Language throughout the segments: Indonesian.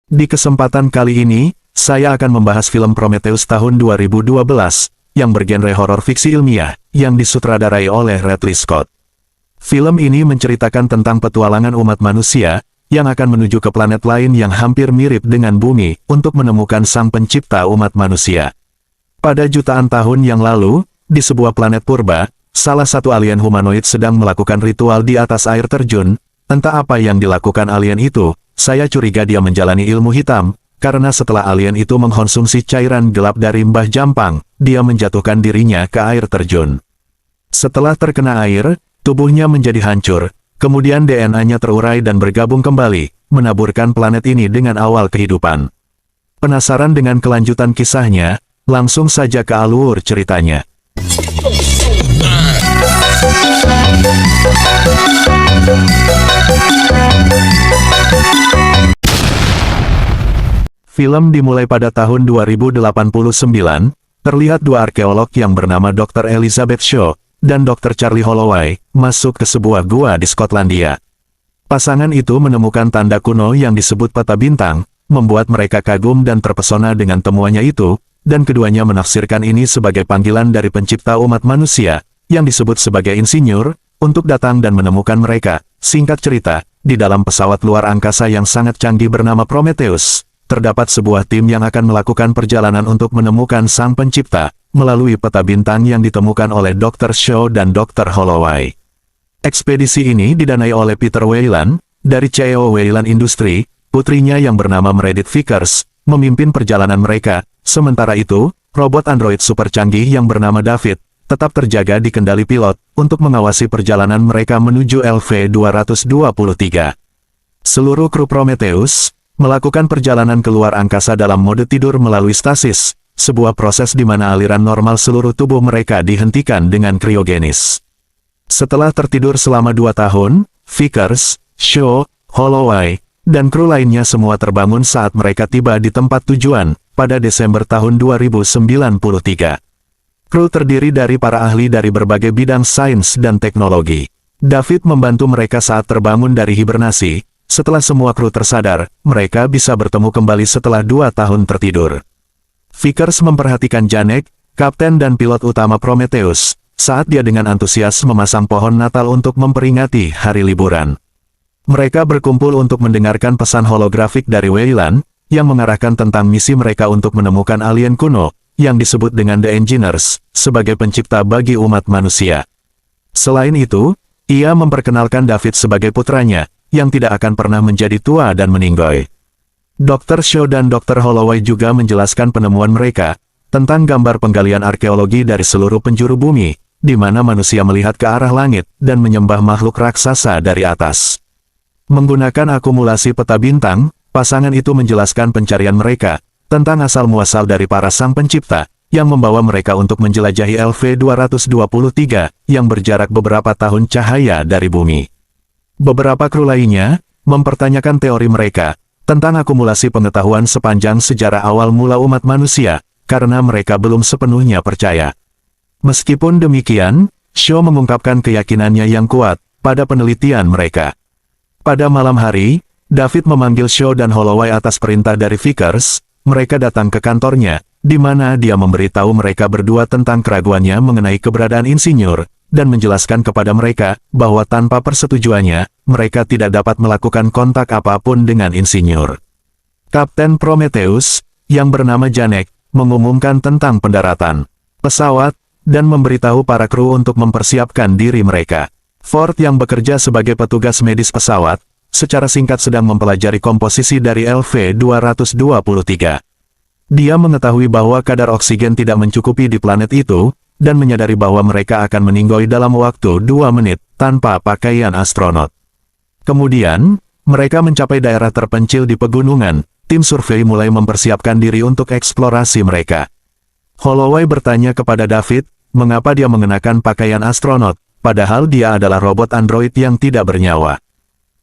Di kesempatan kali ini, saya akan membahas film Prometheus tahun 2012, yang bergenre horor fiksi ilmiah, yang disutradarai oleh Ridley Scott. Film ini menceritakan tentang petualangan umat manusia, yang akan menuju ke planet lain yang hampir mirip dengan bumi, untuk menemukan sang pencipta umat manusia. Pada jutaan tahun yang lalu, di sebuah planet purba, salah satu alien humanoid sedang melakukan ritual di atas air terjun. Entah apa yang dilakukan alien itu, saya curiga dia menjalani ilmu hitam, karena setelah alien itu mengkonsumsi cairan gelap dari Mbah Jampang, dia menjatuhkan dirinya ke air terjun. Setelah terkena air, tubuhnya menjadi hancur, kemudian DNA-nya terurai dan bergabung kembali, menaburkan planet ini dengan awal kehidupan. Penasaran dengan kelanjutan kisahnya? Langsung saja ke alur ceritanya. Film dimulai pada tahun 2089, terlihat dua arkeolog yang bernama Dr. Elizabeth Shaw dan Dr. Charlie Holloway masuk ke sebuah gua di Skotlandia. Pasangan itu menemukan tanda kuno yang disebut peta bintang, membuat mereka kagum dan terpesona dengan temuannya itu, dan keduanya menafsirkan ini sebagai panggilan dari pencipta umat manusia, yang disebut sebagai insinyur, untuk datang dan menemukan mereka. Singkat cerita, di dalam pesawat luar angkasa yang sangat canggih bernama Prometheus, terdapat sebuah tim yang akan melakukan perjalanan untuk menemukan sang pencipta, melalui peta bintang yang ditemukan oleh Dr. Shaw dan Dr. Holloway. Ekspedisi ini didanai oleh Peter Weyland, dari CEO Weyland Industry, putrinya yang bernama Meredith Vickers, memimpin perjalanan mereka. Sementara itu, robot android super canggih yang bernama David, tetap terjaga di kendali pilot, untuk mengawasi perjalanan mereka menuju LV-223. Seluruh kru Prometheus melakukan perjalanan keluar angkasa dalam mode tidur melalui stasis, sebuah proses di mana aliran normal seluruh tubuh mereka dihentikan dengan kriogenis. Setelah tertidur selama 2 tahun, Vickers, Shaw, Holloway, dan kru lainnya semua terbangun saat mereka tiba di tempat tujuan, pada Desember tahun 2093. Kru terdiri dari para ahli dari berbagai bidang sains dan teknologi. David membantu mereka saat terbangun dari hibernasi. Setelah semua kru tersadar, mereka bisa bertemu kembali setelah 2 tahun tertidur. Vickers memperhatikan Janek, kapten dan pilot utama Prometheus, saat dia dengan antusias memasang pohon Natal untuk memperingati hari liburan. Mereka berkumpul untuk mendengarkan pesan holografik dari Weyland, yang mengarahkan tentang misi mereka untuk menemukan alien kuno, yang disebut dengan The Engineers, sebagai pencipta bagi umat manusia. Selain itu, ia memperkenalkan David sebagai putranya, yang tidak akan pernah menjadi tua dan meninggoy. Dr. Shaw dan Dr. Holloway juga menjelaskan penemuan mereka, tentang gambar penggalian arkeologi dari seluruh penjuru bumi, di mana manusia melihat ke arah langit, dan menyembah makhluk raksasa dari atas. Menggunakan akumulasi peta bintang, pasangan itu menjelaskan pencarian mereka, tentang asal-muasal dari para sang pencipta, yang membawa mereka untuk menjelajahi LV-223, yang berjarak beberapa tahun cahaya dari bumi. Beberapa kru lainnya mempertanyakan teori mereka tentang akumulasi pengetahuan sepanjang sejarah awal mula umat manusia, karena mereka belum sepenuhnya percaya. Meskipun demikian, Shaw mengungkapkan keyakinannya yang kuat pada penelitian mereka. Pada malam hari, David memanggil Shaw dan Holloway atas perintah dari Vickers. Mereka datang ke kantornya, di mana dia memberitahu mereka berdua tentang keraguannya mengenai keberadaan insinyur, dan menjelaskan kepada mereka bahwa tanpa persetujuannya, mereka tidak dapat melakukan kontak apapun dengan insinyur. Kapten Prometheus, yang bernama Janek, mengumumkan tentang pendaratan pesawat, dan memberitahu para kru untuk mempersiapkan diri mereka. Ford yang bekerja sebagai petugas medis pesawat, secara singkat sedang mempelajari komposisi dari LV-223. Dia mengetahui bahwa kadar oksigen tidak mencukupi di planet itu, dan menyadari bahwa mereka akan meninggoy dalam waktu 2 menit, tanpa pakaian astronot. Kemudian, mereka mencapai daerah terpencil di pegunungan. Tim survei mulai mempersiapkan diri untuk eksplorasi mereka. Holloway bertanya kepada David, mengapa dia mengenakan pakaian astronot, padahal dia adalah robot android yang tidak bernyawa.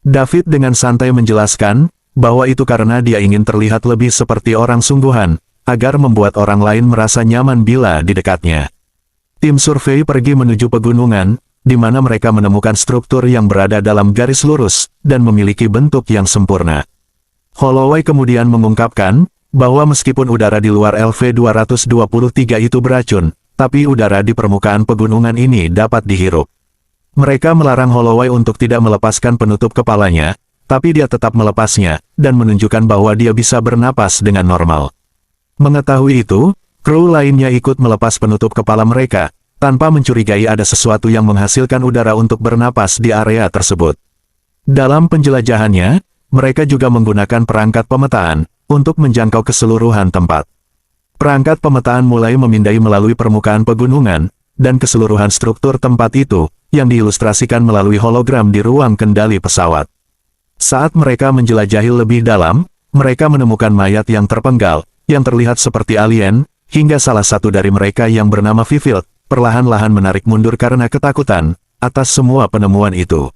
David dengan santai menjelaskan, bahwa itu karena dia ingin terlihat lebih seperti orang sungguhan, agar membuat orang lain merasa nyaman bila di dekatnya. Tim survei pergi menuju pegunungan, di mana mereka menemukan struktur yang berada dalam garis lurus, dan memiliki bentuk yang sempurna. Holloway kemudian mengungkapkan, bahwa meskipun udara di luar LV-223 itu beracun, tapi udara di permukaan pegunungan ini dapat dihirup. Mereka melarang Holloway untuk tidak melepaskan penutup kepalanya, tapi dia tetap melepasnya, dan menunjukkan bahwa dia bisa bernapas dengan normal. Mengetahui itu, kru lainnya ikut melepas penutup kepala mereka, tanpa mencurigai ada sesuatu yang menghasilkan udara untuk bernapas di area tersebut. Dalam penjelajahannya, mereka juga menggunakan perangkat pemetaan, untuk menjangkau keseluruhan tempat. Perangkat pemetaan mulai memindai melalui permukaan pegunungan, dan keseluruhan struktur tempat itu, yang diilustrasikan melalui hologram di ruang kendali pesawat. Saat mereka menjelajahi lebih dalam, mereka menemukan mayat yang terpenggal, yang terlihat seperti alien, hingga salah satu dari mereka yang bernama Fifield, perlahan-lahan menarik mundur karena ketakutan, atas semua penemuan itu.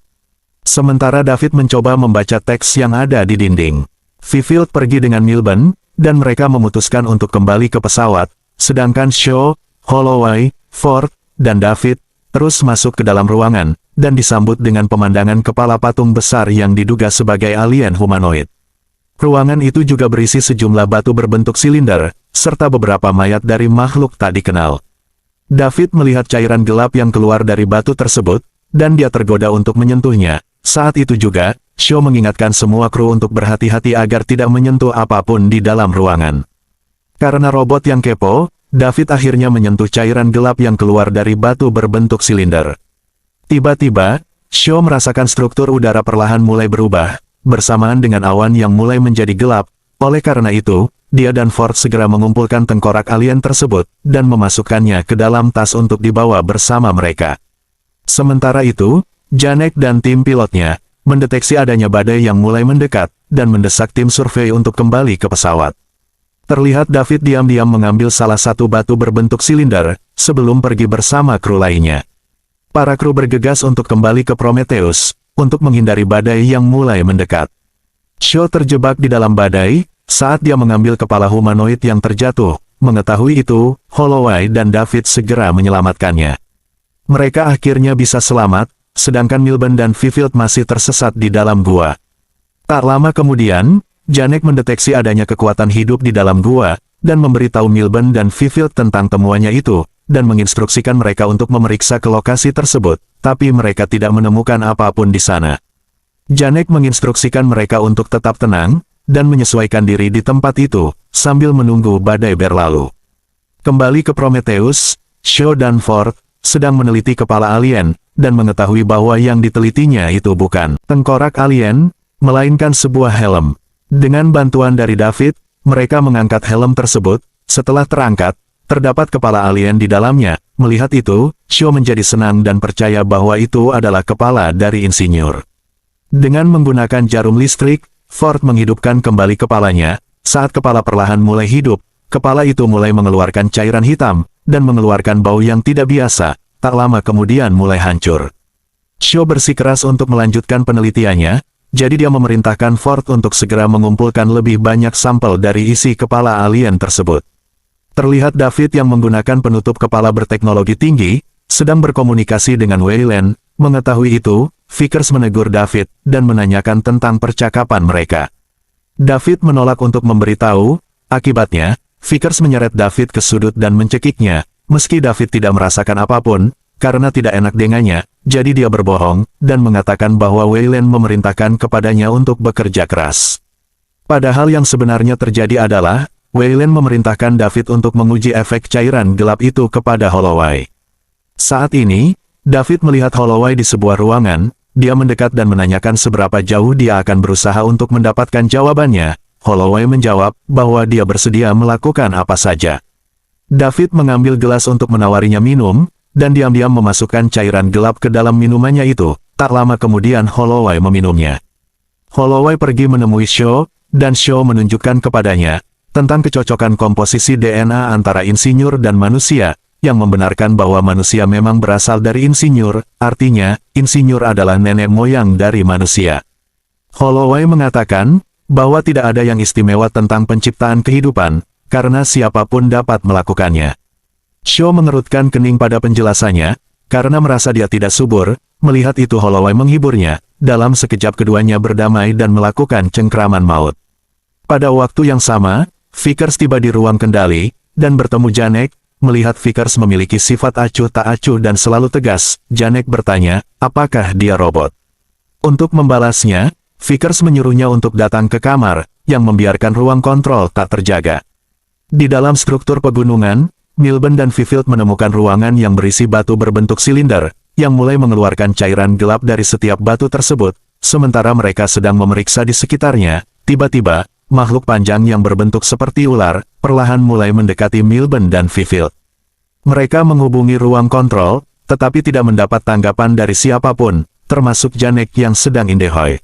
Sementara David mencoba membaca teks yang ada di dinding. Fifield pergi dengan Milburn, dan mereka memutuskan untuk kembali ke pesawat, sedangkan Shaw, Holloway, Ford, dan David, terus masuk ke dalam ruangan, dan disambut dengan pemandangan kepala patung besar yang diduga sebagai alien humanoid. Ruangan itu juga berisi sejumlah batu berbentuk silinder, serta beberapa mayat dari makhluk tak dikenal. David melihat cairan gelap yang keluar dari batu tersebut, dan dia tergoda untuk menyentuhnya. Saat itu juga, Shaw mengingatkan semua kru untuk berhati-hati agar tidak menyentuh apapun di dalam ruangan. Karena robot yang kepo, David akhirnya menyentuh cairan gelap yang keluar dari batu berbentuk silinder. Tiba-tiba, Shaw merasakan struktur udara perlahan mulai berubah, bersamaan dengan awan yang mulai menjadi gelap. Oleh karena itu, dia dan Ford segera mengumpulkan tengkorak alien tersebut, dan memasukkannya ke dalam tas untuk dibawa bersama mereka. Sementara itu, Janek dan tim pilotnya mendeteksi adanya badai yang mulai mendekat, dan mendesak tim survei untuk kembali ke pesawat. Terlihat David diam-diam mengambil salah satu batu berbentuk silinder, sebelum pergi bersama kru lainnya. Para kru bergegas untuk kembali ke Prometheus, untuk menghindari badai yang mulai mendekat. Shaw terjebak di dalam badai, saat dia mengambil kepala humanoid yang terjatuh. Mengetahui itu, Holloway dan David segera menyelamatkannya. Mereka akhirnya bisa selamat, sedangkan Milburn dan Fifield masih tersesat di dalam gua. Tak lama kemudian, Janek mendeteksi adanya kekuatan hidup di dalam gua, dan memberitahu Milburn dan Fifield tentang temuannya itu, dan menginstruksikan mereka untuk memeriksa ke lokasi tersebut, tapi mereka tidak menemukan apapun di sana. Janek menginstruksikan mereka untuk tetap tenang, dan menyesuaikan diri di tempat itu, sambil menunggu badai berlalu. Kembali ke Prometheus, Shaw dan Ford sedang meneliti kepala alien, dan mengetahui bahwa yang ditelitinya itu bukan tengkorak alien, melainkan sebuah helm. Dengan bantuan dari David, mereka mengangkat helm tersebut. Setelah terangkat, terdapat kepala alien di dalamnya. Melihat itu, Shaw menjadi senang dan percaya bahwa itu adalah kepala dari insinyur. Dengan menggunakan jarum listrik, Ford menghidupkan kembali kepalanya. Saat kepala perlahan mulai hidup, kepala itu mulai mengeluarkan cairan hitam, dan mengeluarkan bau yang tidak biasa. Tak lama kemudian mulai hancur. Shaw bersikeras untuk melanjutkan penelitiannya, jadi dia memerintahkan Ford untuk segera mengumpulkan lebih banyak sampel dari isi kepala alien tersebut. Terlihat David yang menggunakan penutup kepala berteknologi tinggi, sedang berkomunikasi dengan Weyland. Mengetahui itu, Vickers menegur David, dan menanyakan tentang percakapan mereka. David menolak untuk memberitahu, akibatnya, Vickers menyeret David ke sudut dan mencekiknya. Meski David tidak merasakan apapun, karena tidak enak dengannya, jadi dia berbohong, dan mengatakan bahwa Weyland memerintahkan kepadanya untuk bekerja keras. Padahal yang sebenarnya terjadi adalah, Weyland memerintahkan David untuk menguji efek cairan gelap itu kepada Holloway. Saat ini, David melihat Holloway di sebuah ruangan, dia mendekat dan menanyakan seberapa jauh dia akan berusaha untuk mendapatkan jawabannya. Holloway menjawab bahwa dia bersedia melakukan apa saja. David mengambil gelas untuk menawarinya minum, dan diam-diam memasukkan cairan gelap ke dalam minumannya itu. Tak lama kemudian Holloway meminumnya. Holloway pergi menemui Shaw, dan Shaw menunjukkan kepadanya tentang kecocokan komposisi DNA antara insinyur dan manusia, yang membenarkan bahwa manusia memang berasal dari insinyur, artinya, insinyur adalah nenek moyang dari manusia. Holloway mengatakan bahwa tidak ada yang istimewa tentang penciptaan kehidupan, karena siapapun dapat melakukannya. Shaw mengerutkan kening pada penjelasannya, karena merasa dia tidak subur. Melihat itu Holloway menghiburnya. Dalam sekejap keduanya berdamai dan melakukan cengkraman maut. Pada waktu yang sama, Vickers tiba di ruang kendali, dan bertemu Janek. Melihat Vickers memiliki sifat acuh tak acuh dan selalu tegas, Janek bertanya, apakah dia robot? Untuk membalasnya, Vickers menyuruhnya untuk datang ke kamar, yang membiarkan ruang kontrol tak terjaga. Di dalam struktur pegunungan, Milben dan Fifield menemukan ruangan yang berisi batu berbentuk silinder, yang mulai mengeluarkan cairan gelap dari setiap batu tersebut. Sementara mereka sedang memeriksa di sekitarnya, tiba-tiba, makhluk panjang yang berbentuk seperti ular, perlahan mulai mendekati Milben dan Fifield. Mereka menghubungi ruang kontrol, tetapi tidak mendapat tanggapan dari siapapun, termasuk Janek yang sedang indehoi.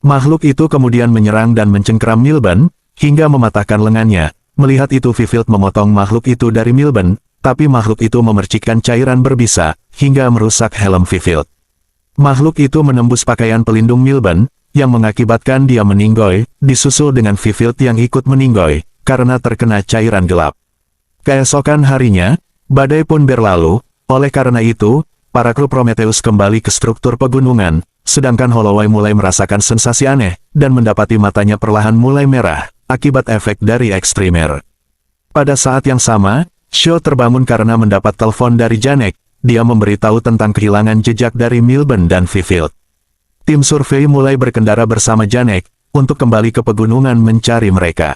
Makhluk itu kemudian menyerang dan mencengkeram Milben, hingga mematahkan lengannya. Melihat itu Fifield memotong makhluk itu dari Milben, tapi makhluk itu memercikkan cairan berbisa, hingga merusak helm Fifield. Makhluk itu menembus pakaian pelindung Milben, yang mengakibatkan dia meninggoy, disusul dengan Fifield yang ikut meninggoy, karena terkena cairan gelap. Keesokan harinya, badai pun berlalu, oleh karena itu, para kru Prometheus kembali ke struktur pegunungan, sedangkan Holloway mulai merasakan sensasi aneh, dan mendapati matanya perlahan mulai merah, akibat efek dari ekstrimer. Pada saat yang sama, Shaw terbangun karena mendapat telepon dari Janek, dia memberitahu tentang kehilangan jejak dari Milben dan Fifield. Tim survei mulai berkendara bersama Janek, untuk kembali ke pegunungan mencari mereka.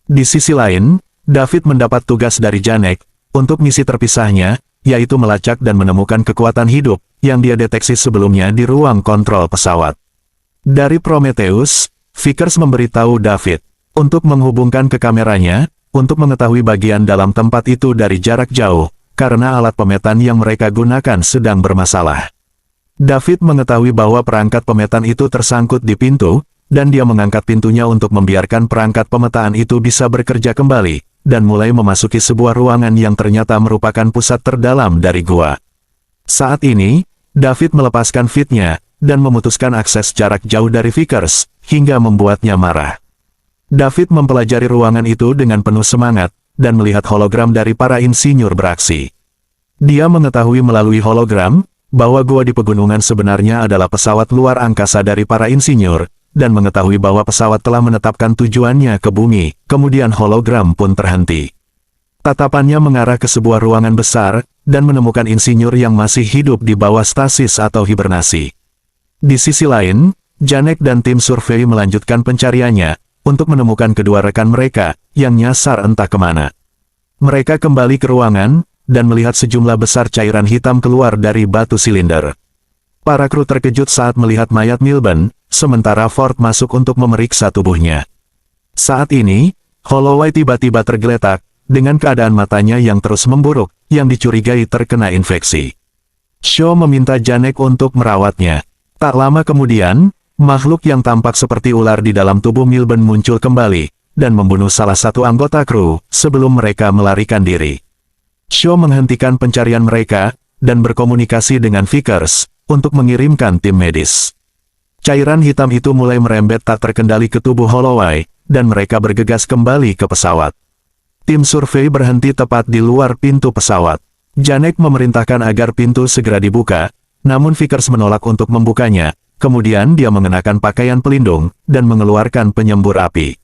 Di sisi lain, David mendapat tugas dari Janek, untuk misi terpisahnya, yaitu melacak dan menemukan kekuatan hidup, yang dia deteksi sebelumnya di ruang kontrol pesawat. Dari Prometheus, Vickers memberitahu David, untuk menghubungkan ke kameranya, untuk mengetahui bagian dalam tempat itu dari jarak jauh, karena alat pemetaan yang mereka gunakan sedang bermasalah. David mengetahui bahwa perangkat pemetaan itu tersangkut di pintu, dan dia mengangkat pintunya untuk membiarkan perangkat pemetaan itu bisa bekerja kembali, dan mulai memasuki sebuah ruangan yang ternyata merupakan pusat terdalam dari gua. Saat ini, David melepaskan fitnya, dan memutuskan akses jarak jauh dari Vickers, hingga membuatnya marah. David mempelajari ruangan itu dengan penuh semangat, dan melihat hologram dari para insinyur beraksi. Dia mengetahui melalui hologram, bahwa gua di pegunungan sebenarnya adalah pesawat luar angkasa dari para insinyur, dan mengetahui bahwa pesawat telah menetapkan tujuannya ke bumi, kemudian hologram pun terhenti. Tatapannya mengarah ke sebuah ruangan besar, dan menemukan insinyur yang masih hidup di bawah stasis atau hibernasi. Di sisi lain, Janek dan tim survei melanjutkan pencariannya, untuk menemukan kedua rekan mereka, yang nyasar entah kemana. Mereka kembali ke ruangan, dan melihat sejumlah besar cairan hitam keluar dari batu silinder. Para kru terkejut saat melihat mayat Milben, sementara Ford masuk untuk memeriksa tubuhnya. Saat ini, Holloway tiba-tiba tergeletak, dengan keadaan matanya yang terus memburuk, yang dicurigai terkena infeksi. Shaw meminta Janek untuk merawatnya. Tak lama kemudian, makhluk yang tampak seperti ular di dalam tubuh Milben muncul kembali, dan membunuh salah satu anggota kru, sebelum mereka melarikan diri. Shaw menghentikan pencarian mereka, dan berkomunikasi dengan Vickers, untuk mengirimkan tim medis. Cairan hitam itu mulai merembet tak terkendali ke tubuh Holloway, dan mereka bergegas kembali ke pesawat. Tim survei berhenti tepat di luar pintu pesawat. Janek memerintahkan agar pintu segera dibuka, namun Vickers menolak untuk membukanya. Kemudian dia mengenakan pakaian pelindung, dan mengeluarkan penyembur api.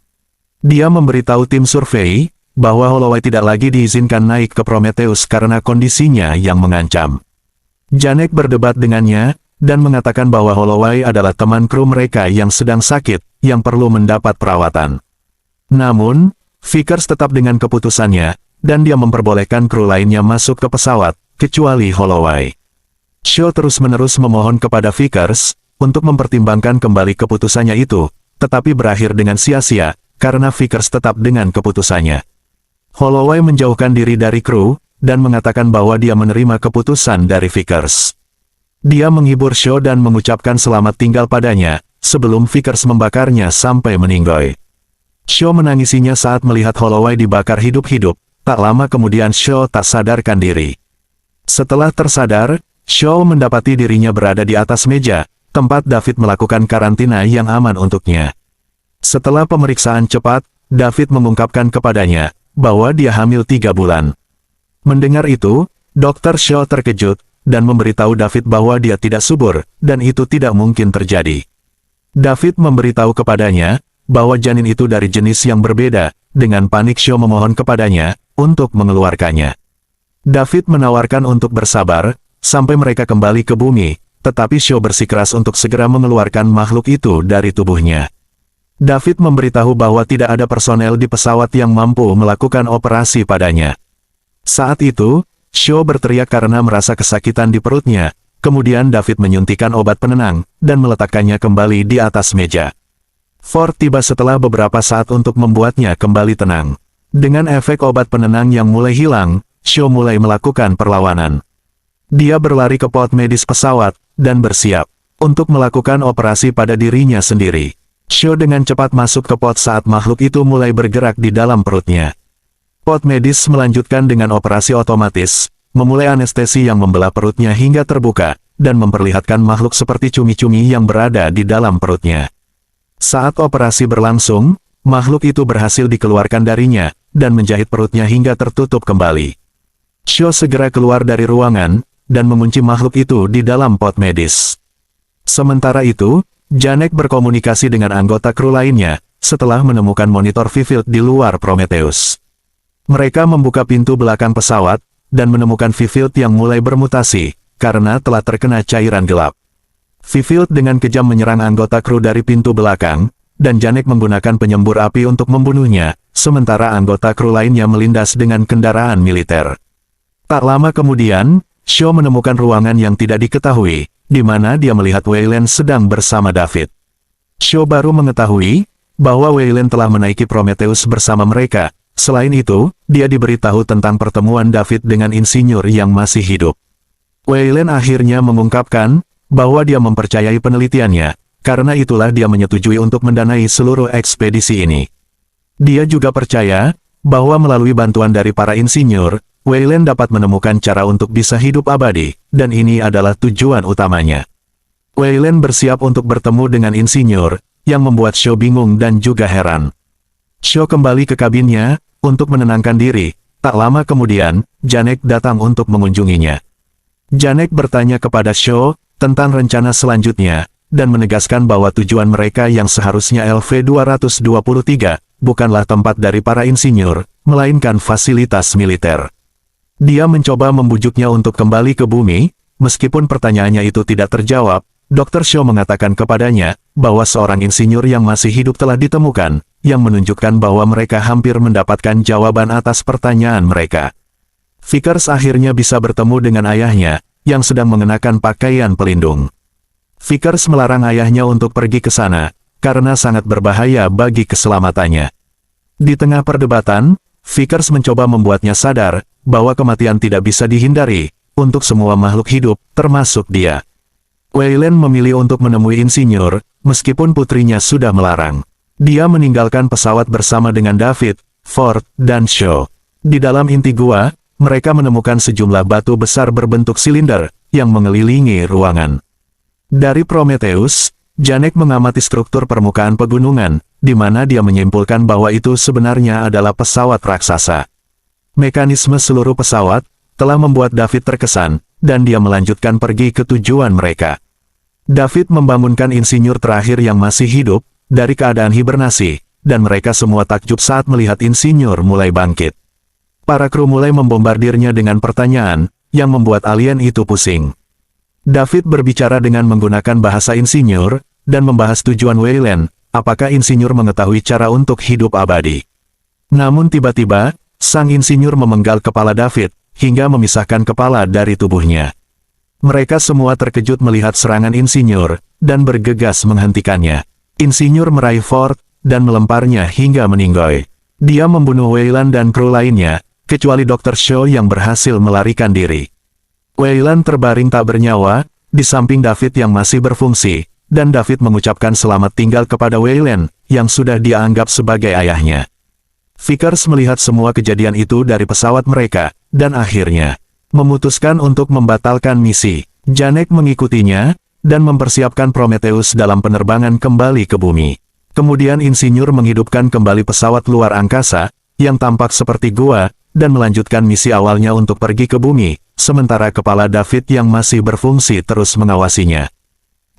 Dia memberitahu tim survei, bahwa Holloway tidak lagi diizinkan naik ke Prometheus karena kondisinya yang mengancam. Janek berdebat dengannya, dan mengatakan bahwa Holloway adalah teman kru mereka yang sedang sakit, yang perlu mendapat perawatan. Namun, Vickers tetap dengan keputusannya, dan dia memperbolehkan kru lainnya masuk ke pesawat, kecuali Holloway. Shaw terus-menerus memohon kepada Vickers, untuk mempertimbangkan kembali keputusannya itu, tetapi berakhir dengan sia-sia, karena Vickers tetap dengan keputusannya. Holloway menjauhkan diri dari kru, dan mengatakan bahwa dia menerima keputusan dari Vickers. Dia menghibur Shaw dan mengucapkan selamat tinggal padanya, sebelum Vickers membakarnya sampai meninggoy. Shaw menangisinya saat melihat Holloway dibakar hidup-hidup, tak lama kemudian Shaw tak sadarkan diri. Setelah tersadar, Shaw mendapati dirinya berada di atas meja, tempat David melakukan karantina yang aman untuknya. Setelah pemeriksaan cepat, David mengungkapkan kepadanya, bahwa dia hamil 3 bulan. Mendengar itu, Dr. Shaw terkejut, dan memberitahu David bahwa dia tidak subur, dan itu tidak mungkin terjadi. David memberitahu kepadanya, bahwa janin itu dari jenis yang berbeda. Dengan panik Shaw memohon kepadanya untuk mengeluarkannya. David menawarkan untuk bersabar sampai mereka kembali ke bumi, tetapi Shaw bersikeras untuk segera mengeluarkan makhluk itu dari tubuhnya. David memberitahu bahwa tidak ada personel di pesawat yang mampu melakukan operasi padanya. Saat itu, Shaw berteriak karena merasa kesakitan di perutnya. Kemudian David menyuntikkan obat penenang dan meletakkannya kembali di atas meja. Ford tiba setelah beberapa saat untuk membuatnya kembali tenang. Dengan efek obat penenang yang mulai hilang, Shaw mulai melakukan perlawanan. Dia berlari ke pod medis pesawat dan bersiap untuk melakukan operasi pada dirinya sendiri. Shaw dengan cepat masuk ke pod saat makhluk itu mulai bergerak di dalam perutnya. Pod medis melanjutkan dengan operasi otomatis, memulai anestesi yang membelah perutnya hingga terbuka, dan memperlihatkan makhluk seperti cumi-cumi yang berada di dalam perutnya. Saat operasi berlangsung, makhluk itu berhasil dikeluarkan darinya, dan menjahit perutnya hingga tertutup kembali. Shaw segera keluar dari ruangan, dan mengunci makhluk itu di dalam pod medis. Sementara itu, Janek berkomunikasi dengan anggota kru lainnya, setelah menemukan monitor Vivild di luar Prometheus. Mereka membuka pintu belakang pesawat, dan menemukan Vivild yang mulai bermutasi, karena telah terkena cairan gelap. Vivild dengan kejam menyerang anggota kru dari pintu belakang, dan Janek menggunakan penyembur api untuk membunuhnya, sementara anggota kru lainnya melindas dengan kendaraan militer. Tak lama kemudian, Shaw menemukan ruangan yang tidak diketahui, di mana dia melihat Weyland sedang bersama David. Shaw baru mengetahui bahwa Weyland telah menaiki Prometheus bersama mereka. Selain itu, dia diberitahu tentang pertemuan David dengan insinyur yang masih hidup. Weyland akhirnya mengungkapkan bahwa dia mempercayai penelitiannya, karena itulah dia menyetujui untuk mendanai seluruh ekspedisi ini. Dia juga percaya bahwa melalui bantuan dari para insinyur, Weyland dapat menemukan cara untuk bisa hidup abadi, dan ini adalah tujuan utamanya. Weyland bersiap untuk bertemu dengan insinyur, yang membuat Shaw bingung dan juga heran. Shaw kembali ke kabinnya, untuk menenangkan diri. Tak lama kemudian, Janek datang untuk mengunjunginya. Janek bertanya kepada Shaw tentang rencana selanjutnya, dan menegaskan bahwa tujuan mereka yang seharusnya LV-223, bukanlah tempat dari para insinyur, melainkan fasilitas militer. Dia mencoba membujuknya untuk kembali ke bumi, meskipun pertanyaannya itu tidak terjawab. Dr. Shaw mengatakan kepadanya bahwa seorang insinyur yang masih hidup telah ditemukan, yang menunjukkan bahwa mereka hampir mendapatkan jawaban atas pertanyaan mereka. Vickers akhirnya bisa bertemu dengan ayahnya, yang sedang mengenakan pakaian pelindung. Vickers melarang ayahnya untuk pergi ke sana, karena sangat berbahaya bagi keselamatannya. Di tengah perdebatan, Vickers mencoba membuatnya sadar bahwa kematian tidak bisa dihindari untuk semua makhluk hidup, termasuk dia. Weyland memilih untuk menemui insinyur, meskipun putrinya sudah melarang. Dia meninggalkan pesawat bersama dengan David, Ford, dan Shaw. Di dalam inti gua, mereka menemukan sejumlah batu besar berbentuk silinder yang mengelilingi ruangan. Dari Prometheus, Janek mengamati struktur permukaan pegunungan, di mana dia menyimpulkan bahwa itu sebenarnya adalah pesawat raksasa. Mekanisme seluruh pesawat telah membuat David terkesan, dan dia melanjutkan pergi ke tujuan mereka. David membangunkan insinyur terakhir yang masih hidup dari keadaan hibernasi, dan mereka semua takjub saat melihat insinyur mulai bangkit. Para kru mulai membombardirnya dengan pertanyaan yang membuat alien itu pusing. David berbicara dengan menggunakan bahasa insinyur dan membahas tujuan Weyland, apakah insinyur mengetahui cara untuk hidup abadi. Namun tiba-tiba, sang insinyur memenggal kepala David, hingga memisahkan kepala dari tubuhnya. Mereka semua terkejut melihat serangan insinyur, dan bergegas menghentikannya. Insinyur meraih Ford, dan melemparnya hingga meninggoy. Dia membunuh Weyland dan kru lainnya, kecuali Dr. Shaw yang berhasil melarikan diri. Weyland terbaring tak bernyawa, di samping David yang masih berfungsi, dan David mengucapkan selamat tinggal kepada Weyland, yang sudah dia anggap sebagai ayahnya. Vickers melihat semua kejadian itu dari pesawat mereka, dan akhirnya memutuskan untuk membatalkan misi. Janek mengikutinya, dan mempersiapkan Prometheus dalam penerbangan kembali ke bumi. Kemudian insinyur menghidupkan kembali pesawat luar angkasa, yang tampak seperti gua, dan melanjutkan misi awalnya untuk pergi ke bumi, sementara kepala David yang masih berfungsi terus mengawasinya.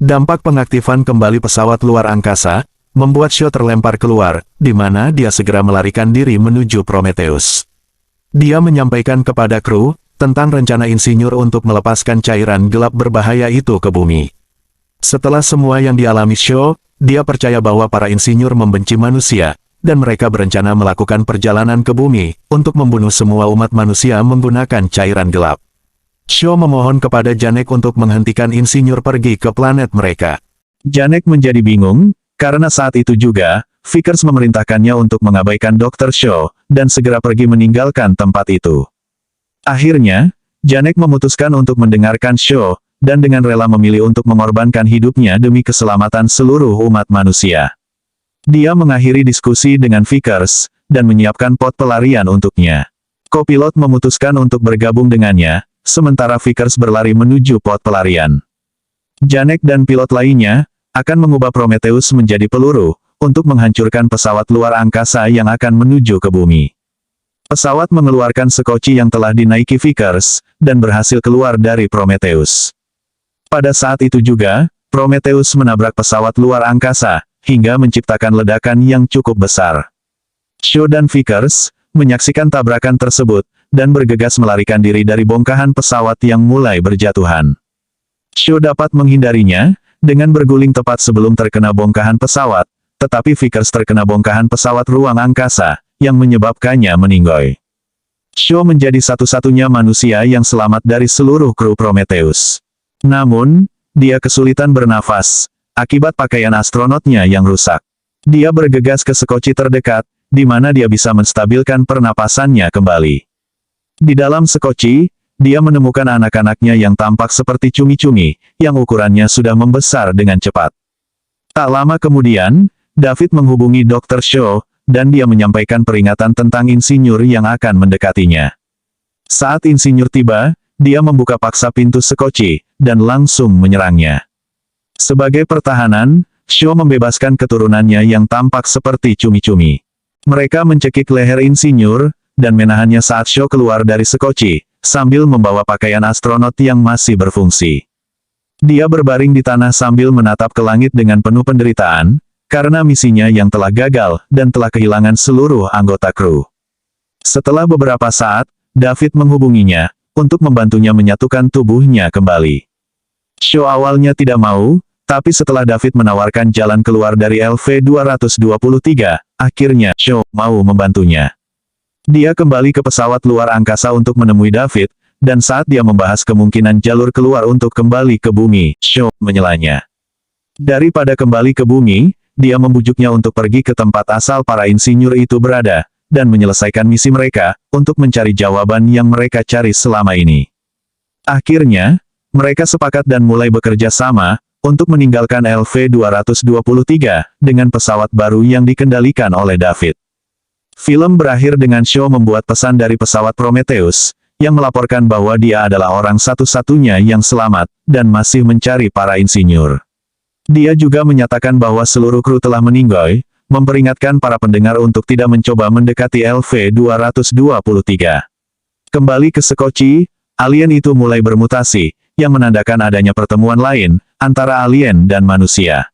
Dampak pengaktifan kembali pesawat luar angkasa membuat Shaw terlempar keluar, di mana dia segera melarikan diri menuju Prometheus. Dia menyampaikan kepada kru tentang rencana insinyur untuk melepaskan cairan gelap berbahaya itu ke bumi. Setelah semua yang dialami Shaw, dia percaya bahwa para insinyur membenci manusia, dan mereka berencana melakukan perjalanan ke bumi untuk membunuh semua umat manusia menggunakan cairan gelap. Shaw memohon kepada Janek untuk menghentikan insinyur pergi ke planet mereka. Janek menjadi bingung, karena saat itu juga, Vickers memerintahkannya untuk mengabaikan Dr. Shaw, dan segera pergi meninggalkan tempat itu. Akhirnya, Janek memutuskan untuk mendengarkan Shaw, dan dengan rela memilih untuk mengorbankan hidupnya demi keselamatan seluruh umat manusia. Dia mengakhiri diskusi dengan Vickers, dan menyiapkan pot pelarian untuknya. Kopilot memutuskan untuk bergabung dengannya, sementara Vickers berlari menuju pot pelarian. Janek dan pilot lainnya akan mengubah Prometheus menjadi peluru untuk menghancurkan pesawat luar angkasa yang akan menuju ke bumi. Pesawat mengeluarkan sekoci yang telah dinaiki Vickers, dan berhasil keluar dari Prometheus. Pada saat itu juga, Prometheus menabrak pesawat luar angkasa, hingga menciptakan ledakan yang cukup besar. Shaw dan Vickers menyaksikan tabrakan tersebut, dan bergegas melarikan diri dari bongkahan pesawat yang mulai berjatuhan. Shaw dapat menghindarinya, dengan berguling tepat sebelum terkena bongkahan pesawat, tetapi Vickers terkena bongkahan pesawat ruang angkasa, yang menyebabkannya meninggoy. Shaw menjadi satu-satunya manusia yang selamat dari seluruh kru Prometheus. Namun, dia kesulitan bernafas, akibat pakaian astronotnya yang rusak. Dia bergegas ke sekoci terdekat, di mana dia bisa menstabilkan pernapasannya kembali. Di dalam sekoci, dia menemukan anak-anaknya yang tampak seperti cumi-cumi, yang ukurannya sudah membesar dengan cepat. Tak lama kemudian, David menghubungi Dr. Shaw, dan dia menyampaikan peringatan tentang insinyur yang akan mendekatinya. Saat insinyur tiba, dia membuka paksa pintu sekoci, dan langsung menyerangnya. Sebagai pertahanan, Shaw membebaskan keturunannya yang tampak seperti cumi-cumi. Mereka mencekik leher insinyur, dan menahannya saat Shaw keluar dari sekoci, sambil membawa pakaian astronot yang masih berfungsi. Dia berbaring di tanah sambil menatap ke langit dengan penuh penderitaan, karena misinya yang telah gagal, dan telah kehilangan seluruh anggota kru. Setelah beberapa saat, David menghubunginya, untuk membantunya menyatukan tubuhnya kembali. Shaw awalnya tidak mau, tapi setelah David menawarkan jalan keluar dari LV-223, akhirnya Shaw mau membantunya. Dia kembali ke pesawat luar angkasa untuk menemui David, dan saat dia membahas kemungkinan jalur keluar untuk kembali ke bumi, Shaw menyelanya. Daripada kembali ke bumi, dia membujuknya untuk pergi ke tempat asal para insinyur itu berada, dan menyelesaikan misi mereka, untuk mencari jawaban yang mereka cari selama ini. Akhirnya, mereka sepakat dan mulai bekerja sama, untuk meninggalkan LV-223, dengan pesawat baru yang dikendalikan oleh David. Film berakhir dengan Shaw membuat pesan dari pesawat Prometheus, yang melaporkan bahwa dia adalah orang satu-satunya yang selamat, dan masih mencari para insinyur. Dia juga menyatakan bahwa seluruh kru telah meninggoy, memperingatkan para pendengar untuk tidak mencoba mendekati LV-223. Kembali ke sekoci, alien itu mulai bermutasi, yang menandakan adanya pertemuan lain, antara alien dan manusia.